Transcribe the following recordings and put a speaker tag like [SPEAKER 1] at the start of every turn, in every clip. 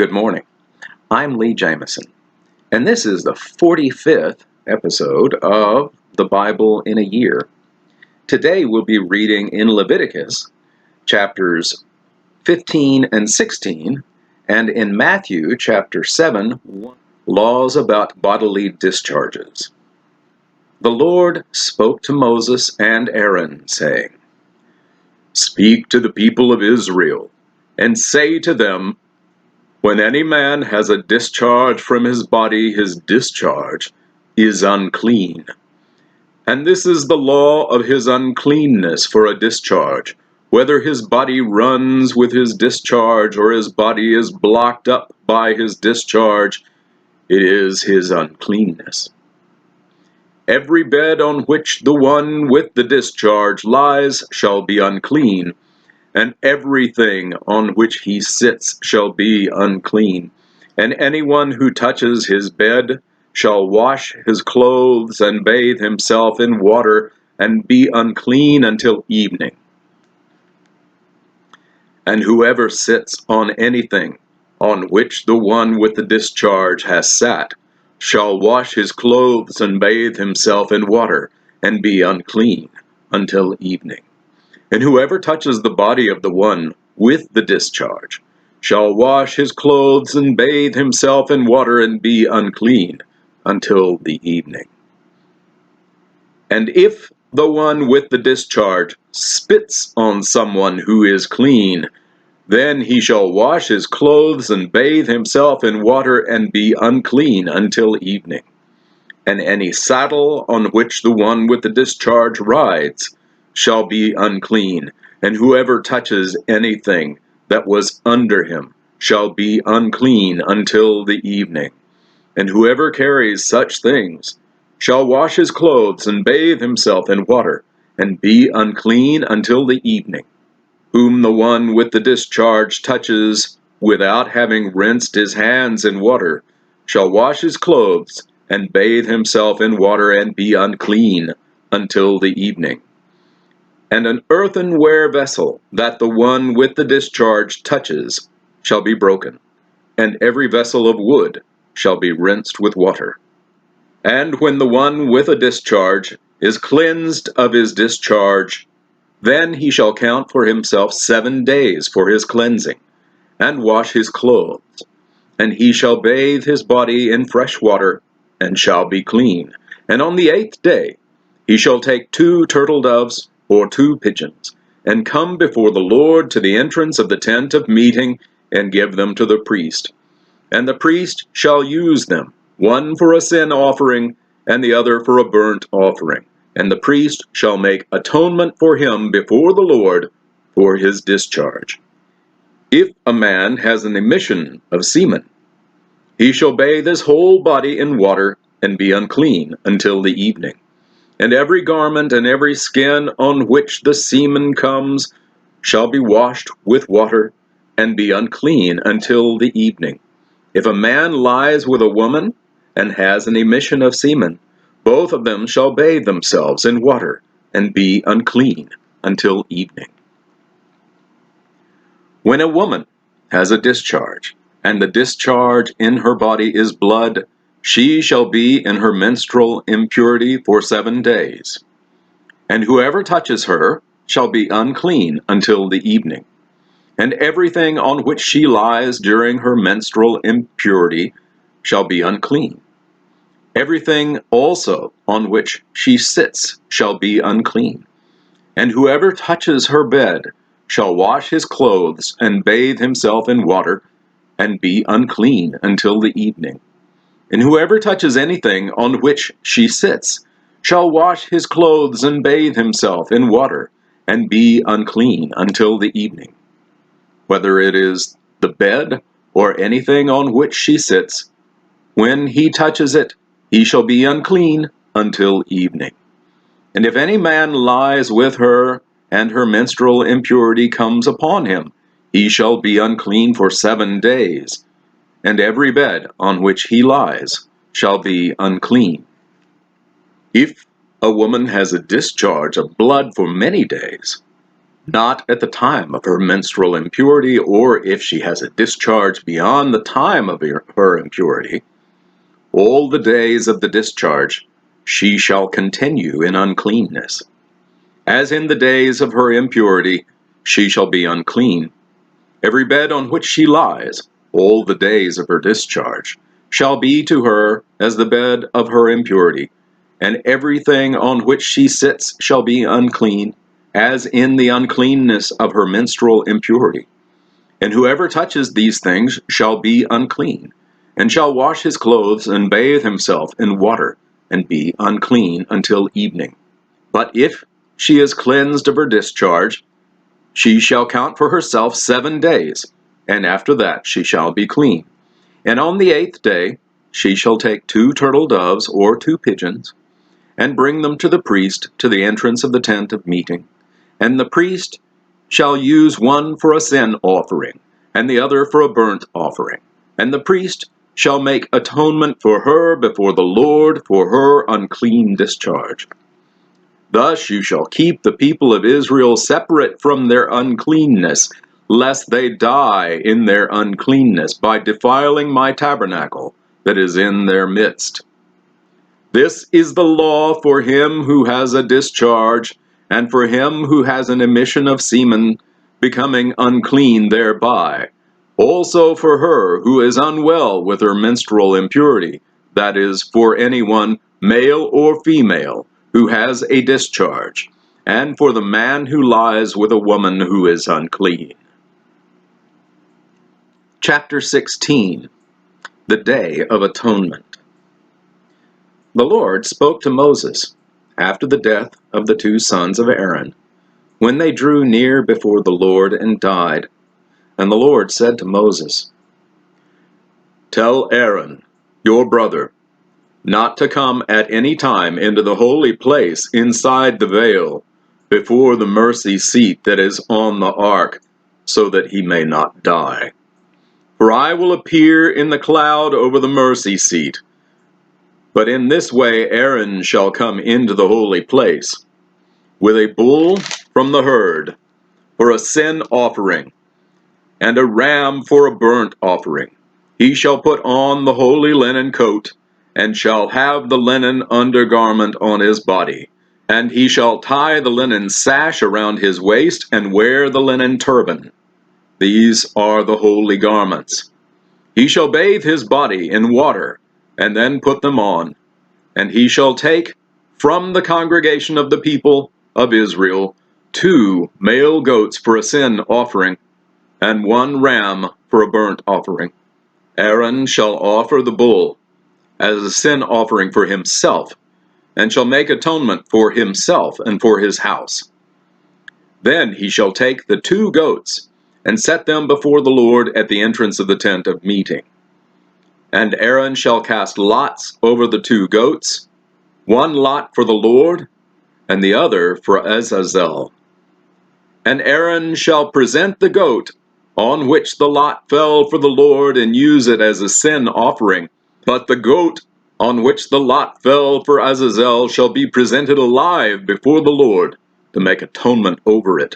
[SPEAKER 1] Good morning. I'm Lee Jamison, and this is the 45th episode of the Bible in a Year. Today we'll be reading in Leviticus chapters 15 and 16, and in Matthew chapter 7, laws about bodily discharges. The Lord spoke to Moses and Aaron, saying, "Speak to the people of Israel, and say to them, when any man has a discharge from his body, his discharge is unclean. And this is the law of his uncleanness for a discharge, whether his body runs with his discharge or his body is blocked up by his discharge, it is his uncleanness. Every bed on which the one with the discharge lies shall be unclean, and everything on which he sits shall be unclean. And anyone who touches his bed shall wash his clothes and bathe himself in water and be unclean until evening. And whoever sits on anything on which the one with the discharge has sat shall wash his clothes and bathe himself in water and be unclean until evening. And whoever touches the body of the one with the discharge shall wash his clothes and bathe himself in water and be unclean until the evening. And if the one with the discharge spits on someone who is clean, then he shall wash his clothes and bathe himself in water and be unclean until evening. And any saddle on which the one with the discharge rides shall be unclean, and whoever touches anything that was under him shall be unclean until the evening. And whoever carries such things shall wash his clothes and bathe himself in water, and be unclean until the evening. Whom the one with the discharge touches without having rinsed his hands in water shall wash his clothes and bathe himself in water and be unclean until the evening. And an earthenware vessel that the one with the discharge touches shall be broken, and every vessel of wood shall be rinsed with water. And when the one with a discharge is cleansed of his discharge, then he shall count for himself 7 days for his cleansing, and wash his clothes. And he shall bathe his body in fresh water, and shall be clean. And on the 8th day he shall take 2 turtle doves, or 2 pigeons, and come before the Lord to the entrance of the tent of meeting, and give them to the priest. And the priest shall use them, one for a sin offering, and the other for a burnt offering. And the priest shall make atonement for him before the Lord for his discharge. If a man has an emission of semen, he shall bathe his whole body in water, and be unclean until the evening. And every garment and every skin on which the semen comes shall be washed with water, and be unclean until the evening. If a man lies with a woman, and has an emission of semen, both of them shall bathe themselves in water, and be unclean until evening. When a woman has a discharge, and the discharge in her body is blood, she shall be in her menstrual impurity for 7 days. And whoever touches her shall be unclean until the evening. And everything on which she lies during her menstrual impurity shall be unclean. Everything also on which she sits shall be unclean. And whoever touches her bed shall wash his clothes and bathe himself in water, and be unclean until the evening. And whoever touches anything on which she sits shall wash his clothes and bathe himself in water, and be unclean until the evening. Whether it is the bed or anything on which she sits, when he touches it, he shall be unclean until evening. And if any man lies with her, and her menstrual impurity comes upon him, he shall be unclean for 7 days, and every bed on which he lies shall be unclean. If a woman has a discharge of blood for many days, not at the time of her menstrual impurity, or if she has a discharge beyond the time of her impurity. All the days of the discharge she shall continue in uncleanness. As in the days of her impurity she shall be unclean. Every bed on which she lies, all the days of her discharge, shall be to her as the bed of her impurity, and everything on which she sits shall be unclean, as in the uncleanness of her menstrual impurity. And whoever touches these things shall be unclean, and shall wash his clothes and bathe himself in water, and be unclean until evening. But if she is cleansed of her discharge, she shall count for herself 7 days, and after that she shall be clean. And on the 8th day she shall take 2 turtle doves or 2 pigeons, and bring them to the priest to the entrance of the tent of meeting. And the priest shall use one for a sin offering, and the other for a burnt offering. And the priest shall make atonement for her before the Lord for her unclean discharge. Thus you shall keep the people of Israel separate from their uncleanness, lest they die in their uncleanness by defiling my tabernacle that is in their midst. This is the law for him who has a discharge, and for him who has an emission of semen, becoming unclean thereby. Also for her who is unwell with her menstrual impurity, that is, for anyone, male or female, who has a discharge, and for the man who lies with a woman who is unclean. Chapter 16. The Day of Atonement. The Lord spoke to Moses after the death of the 2 sons of Aaron, when they drew near before the Lord and died. And the Lord said to Moses, "Tell Aaron, your brother, not to come at any time into the holy place inside the veil, before the mercy seat that is on the ark, so that he may not die. For I will appear in the cloud over the mercy seat. But in this way Aaron shall come into the holy place, with a bull from the herd for a sin offering, and a ram for a burnt offering. He shall put on the holy linen coat, and shall have the linen undergarment on his body, and he shall tie the linen sash around his waist, and wear the linen turban. These are the holy garments. He shall bathe his body in water, and then put them on. And he shall take from the congregation of the people of Israel 2 male goats for a sin offering, and 1 ram for a burnt offering. Aaron shall offer the bull as a sin offering for himself, and shall make atonement for himself and for his house. Then he shall take the 2 goats, and set them before the Lord at the entrance of the tent of meeting. And Aaron shall cast lots over the 2 goats, 1 lot for the Lord, and the other for Azazel. And Aaron shall present the goat on which the lot fell for the Lord, and use it as a sin offering. But the goat on which the lot fell for Azazel shall be presented alive before the Lord, to make atonement over it,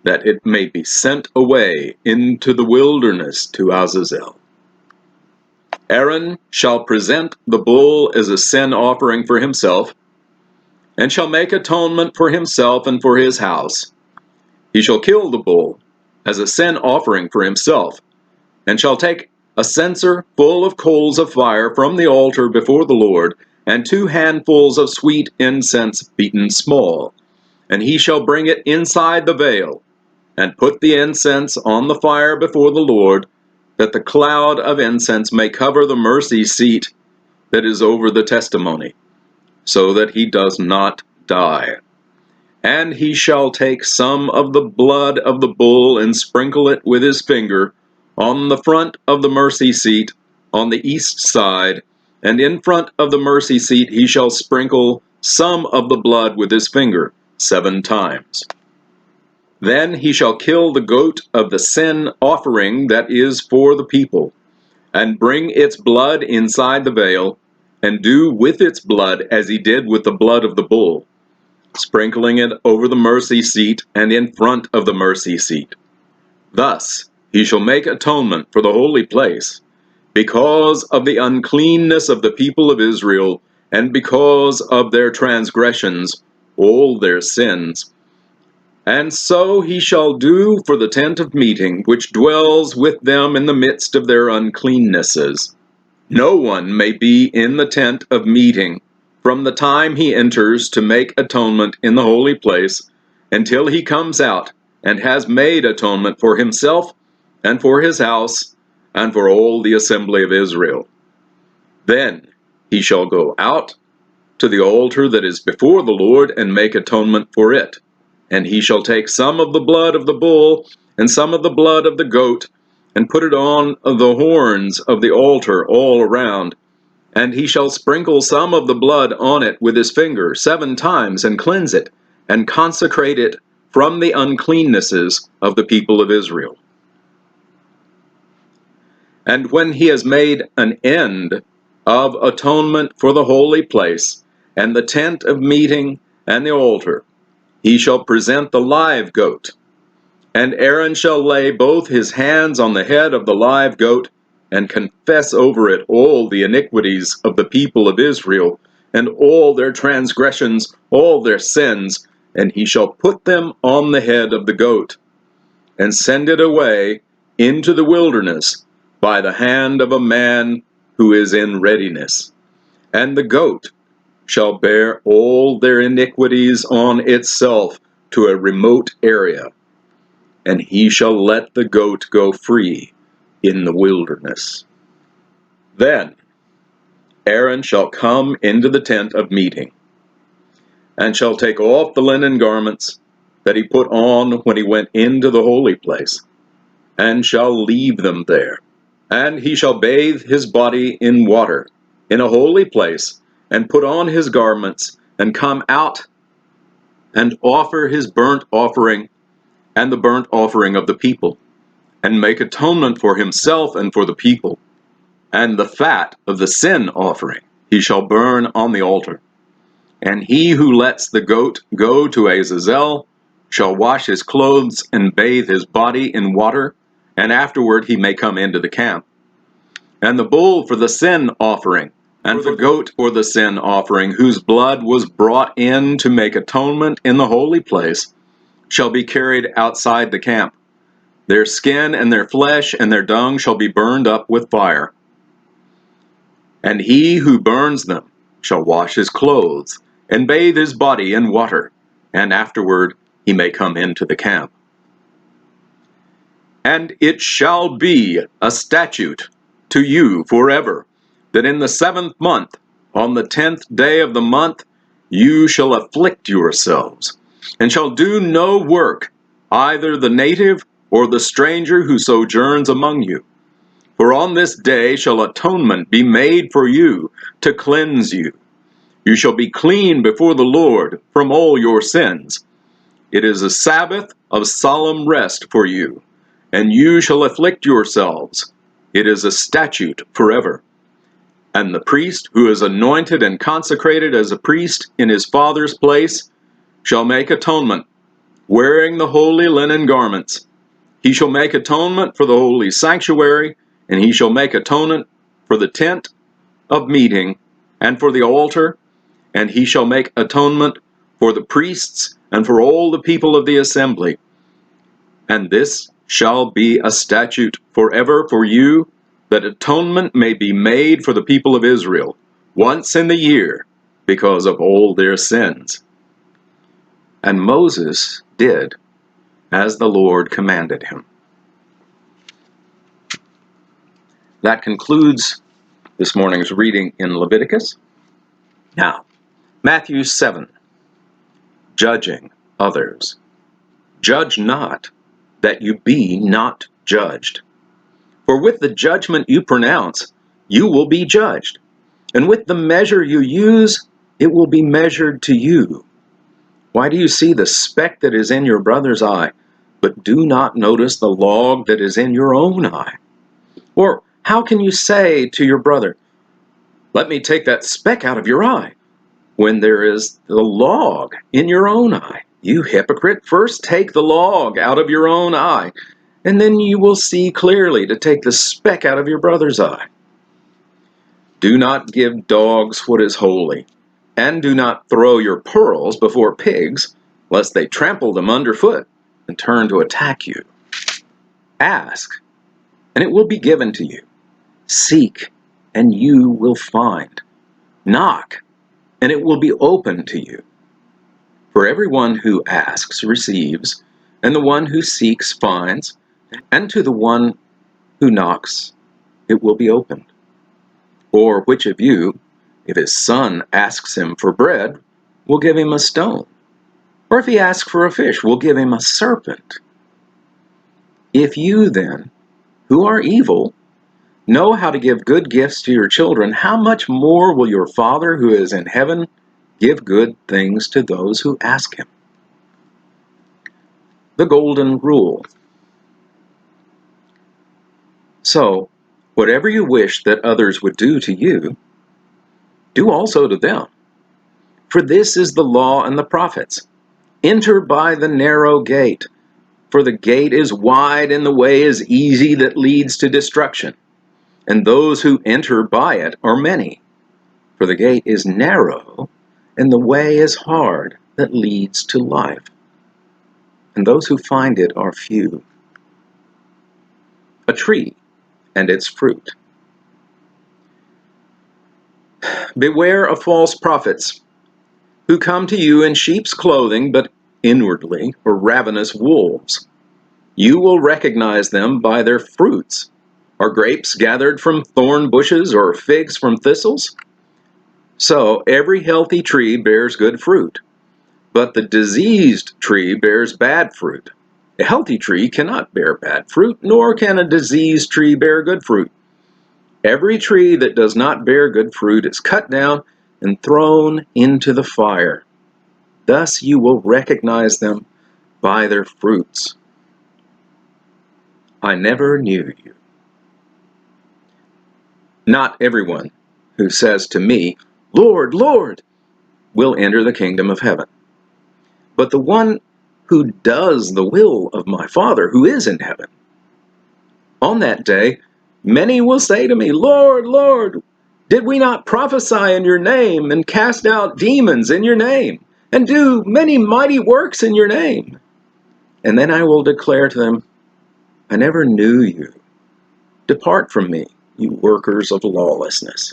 [SPEAKER 1] that it may be sent away into the wilderness to Azazel. Aaron shall present the bull as a sin offering for himself, and shall make atonement for himself and for his house. He shall kill the bull as a sin offering for himself, and shall take a censer full of coals of fire from the altar before the Lord, and 2 handfuls of sweet incense beaten small. And he shall bring it inside the veil, and put the incense on the fire before the Lord, that the cloud of incense may cover the mercy seat that is over the testimony, so that he does not die. And he shall take some of the blood of the bull, and sprinkle it with his finger on the front of the mercy seat on the east side, and in front of the mercy seat he shall sprinkle some of the blood with his finger 7 times. Then he shall kill the goat of the sin offering that is for the people, and bring its blood inside the veil, and do with its blood as he did with the blood of the bull. sprinkling it over the mercy seat and in front of the mercy seat. Thus he shall make atonement for the holy place, because of the uncleanness of the people of Israel, and because of their transgressions, all their sins. And so he shall do for the tent of meeting, which dwells with them in the midst of their uncleannesses. No one may be in the tent of meeting from the time he enters to make atonement in the holy place, until he comes out and has made atonement for himself and for his house and for all the assembly of Israel. Then he shall go out to the altar that is before the Lord and make atonement for it. And he shall take some of the blood of the bull and some of the blood of the goat, and put it on the horns of the altar all around. And he shall sprinkle some of the blood on it with his finger 7 times, and cleanse it, and consecrate it from the uncleannesses of the people of Israel. And when he has made an end of atonement for the holy place, and the tent of meeting, and the altar, he shall present the live goat. And Aaron shall lay both his hands on the head of the live goat, and confess over it all the iniquities of the people of Israel, and all their transgressions, all their sins, and he shall put them on the head of the goat, and send it away into the wilderness by the hand of a man who is in readiness. And the goat shall bear all their iniquities on itself to a remote area, and he shall let the goat go free in the wilderness. Then Aaron shall come into the tent of meeting, and shall take off the linen garments that he put on when he went into the holy place, and shall leave them there. And he shall bathe his body in water in a holy place, and put on his garments, and come out and offer his burnt offering and the burnt offering of the people, and make atonement for himself and for the people. And the fat of the sin offering he shall burn on the altar. And he who lets the goat go to Azazel shall wash his clothes and bathe his body in water, and afterward he may come into the camp. And the bull for the sin offering, and the goat for the sin offering, whose blood was brought in to make atonement in the holy place, shall be carried outside the camp. Their skin and their flesh and their dung shall be burned up with fire. And he who burns them shall wash his clothes, and bathe his body in water, and afterward he may come into the camp. And it shall be a statute to you forever, that in the 7th month, on the 10th day of the month, you shall afflict yourselves, and shall do no work, either the native or the stranger who sojourns among you. For on this day shall atonement be made for you, to cleanse you. You shall be clean before the Lord from all your sins. It is a Sabbath of solemn rest for you, and you shall afflict yourselves. It is a statute forever. And the priest who is anointed and consecrated as a priest in his father's place shall make atonement, wearing the holy linen garments. He shall make atonement for the holy sanctuary, and he shall make atonement for the tent of meeting and for the altar, and he shall make atonement for the priests and for all the people of the assembly. And this shall be a statute forever for you, that atonement may be made for the people of Israel once in the year, because of all their sins. And Moses did as the Lord commanded him. That concludes this morning's reading in Leviticus. Now, Matthew 7, judging others. Judge not, that you be not judged. For with the judgment you pronounce, you will be judged. And with the measure you use, it will be measured to you. Why do you see the speck that is in your brother's eye, but do not notice the log that is in your own eye? Or how can you say to your brother, let me take that speck out of your eye, when there is the log in your own eye? You hypocrite, first take the log out of your own eye, and then you will see clearly to take the speck out of your brother's eye. Do not give dogs what is holy, and do not throw your pearls before pigs, lest they trample them underfoot and turn to attack you. Ask, and it will be given to you. Seek, and you will find. Knock, and it will be open to you. For everyone who asks receives, and the one who seeks finds, and to the one who knocks it will be opened. Or which of you, if his son asks him for bread, will give him a stone? Or if he asks for a fish, will give him a serpent? If you then, who are evil, know how to give good gifts to your children, how much more will your Father who is in heaven give good things to those who ask him? The golden rule. So, whatever you wish that others would do to you, do also to them. For this is the law and the prophets. Enter by the narrow gate, for the gate is wide and the way is easy that leads to destruction, and those who enter by it are many. For the gate is narrow and the way is hard that leads to life, and those who find it are few. A tree and its fruit. Beware of false prophets, who come to you in sheep's clothing, but inwardly are ravenous wolves. You will recognize them by their fruits. Are grapes gathered from thorn bushes, or figs from thistles? So every healthy tree bears good fruit, but the diseased tree bears bad fruit. A healthy tree cannot bear bad fruit, nor can a diseased tree bear good fruit. Every tree that does not bear good fruit is cut down and thrown into the fire. Thus you will recognize them by their fruits. I never knew you. Not everyone who says to me, Lord, Lord, will enter the kingdom of heaven, but the one who does the will of my Father who is in heaven. On that day, many will say to me, Lord, Lord, did we not prophesy in your name and cast out demons in your name and do many mighty works in your name? And then I will declare to them, I never knew you. Depart from me, you workers of lawlessness.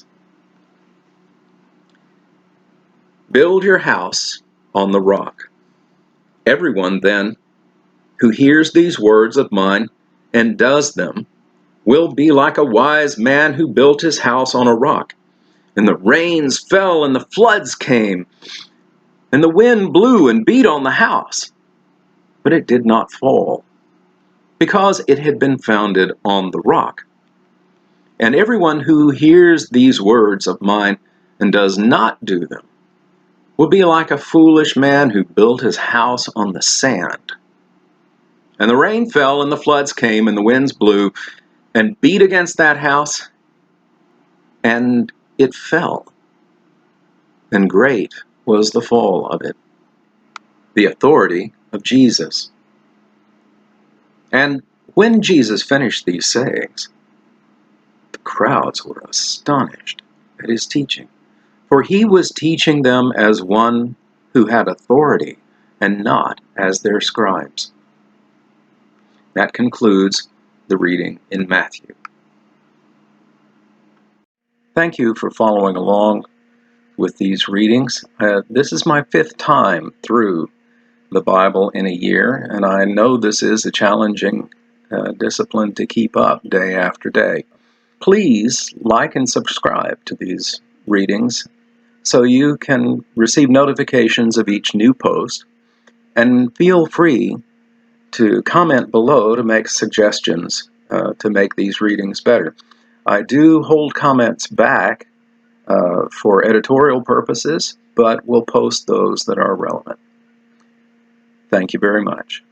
[SPEAKER 1] Build your house on the rock. Everyone, then, who hears these words of mine and does them will be like a wise man who built his house on a rock. And the rains fell and the floods came, and the wind blew and beat on the house. But it did not fall, because it had been founded on the rock. And everyone who hears these words of mine and does not do them will be like a foolish man who built his house on the sand. And the rain fell, and the floods came, and the winds blew and beat against that house, and it fell. And great was the fall of it. The authority of Jesus. And when Jesus finished these sayings, the crowds were astonished at his teaching, for he was teaching them as one who had authority, and not as their scribes. That concludes the reading in Matthew. Thank you for following along with these readings. This is my 5th time through the Bible in a year, and I know this is a challenging discipline to keep up day after day. Please like and subscribe to these readings so you can receive notifications of each new post, and feel free to comment below to make suggestions to make these readings better. I do hold comments back for editorial purposes, but will post those that are relevant. Thank you very much.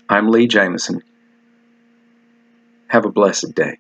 [SPEAKER 1] I'm Lee Jameson. Have a blessed day.